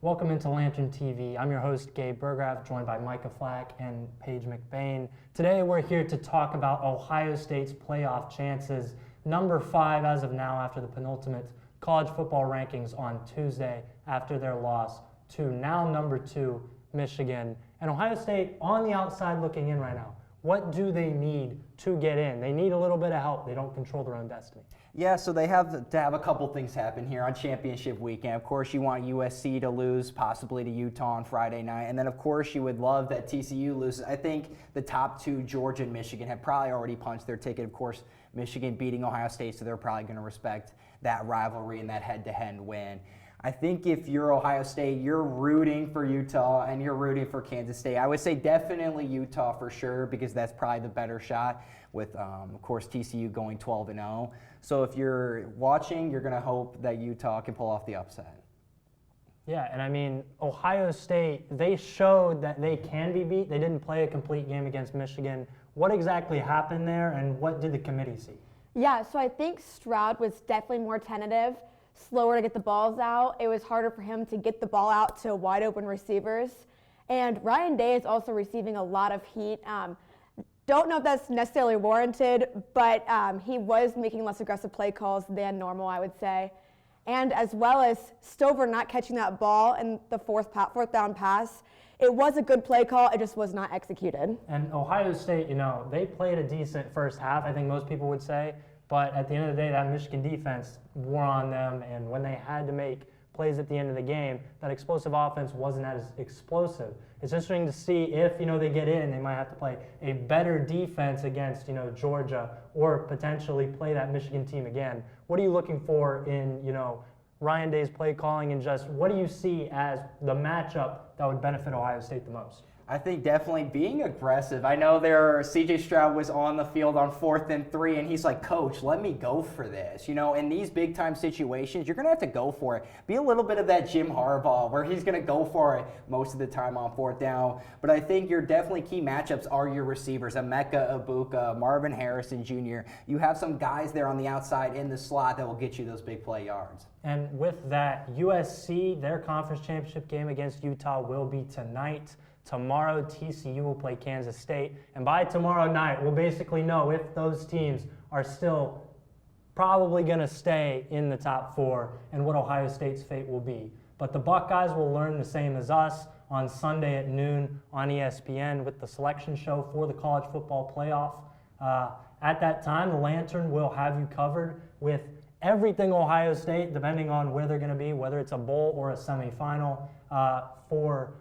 Welcome into Lantern TV. I'm your host, Gabe Burggraf, joined by Micah, Flack, and Paige McBane. Today we're here to talk about Ohio State's playoff chances, number 5 as of now after the penultimate college football rankings on Tuesday after their loss to now number 2, Michigan. And Ohio State on the outside looking in right now. What do they need to get in? They need a little bit of help. They don't control their own destiny. Yeah, so they have to have a couple things happen here on championship weekend. Of course, you want USC to lose, possibly to Utah on Friday night. And then, of course, you would love that TCU loses. I think the top 2, Georgia and Michigan, have probably already punched their ticket. Of course, Michigan beating Ohio State, so they're probably going to respect that rivalry and that head-to-head win. I think if you're Ohio State, you're rooting for Utah and you're rooting for Kansas State. I would say definitely Utah for sure because that's probably the better shot with, of course, TCU going 12-0. So if you're watching, you're going to hope that Utah can pull off the upset. Yeah, and I mean, Ohio State, they showed that they can be beat. They didn't play a complete game against Michigan. What exactly happened there, and what did the committee see? Yeah, so I think Stroud was definitely more tentative, slower to get the balls out. It was harder for him to get the ball out to wide open receivers. And Ryan Day is also receiving a lot of heat. Don't know if that's necessarily warranted, but he was making less aggressive play calls than normal, I would say. And as well as Stover not catching that ball in the fourth down pass. It was a good play call, it just was not executed. And Ohio State, they played a decent first half, I think most people would say. But at the end of the day, that Michigan defense wore on them, and when they had to make plays at the end of the game, that explosive offense wasn't as explosive. It's interesting to see if, they get in, they might have to play a better defense against, Georgia, or potentially play that Michigan team again. What are you looking for in, Ryan Day's play calling, and just what do you see as the matchup that would benefit Ohio State the most? I think definitely being aggressive. I know C.J. Stroud was on the field on 4th and 3, and he's like, Coach, let me go for this. In these big-time situations, you're going to have to go for it. Be a little bit of that Jim Harbaugh where he's going to go for it most of the time on 4th down. But I think your definitely key matchups are your receivers, Micah, Ibuka, Marvin Harrison Jr. You have some guys there on the outside in the slot that will get you those big play yards. And with that, USC, their conference championship game against Utah will be tonight. Tomorrow, TCU will play Kansas State. And by tomorrow night, we'll basically know if those teams are still probably going to stay in the top 4 and what Ohio State's fate will be. But the Buckeyes will learn the same as us on Sunday at noon on ESPN with the selection show for the College Football Playoff. At that time, the Lantern will have you covered with everything Ohio State, depending on where they're going to be, whether it's a bowl or a semifinal. For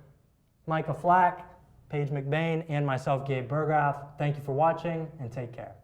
Micah, Flack, Paige McBane, and myself, Gabe Burggraf, thank you for watching, and take care.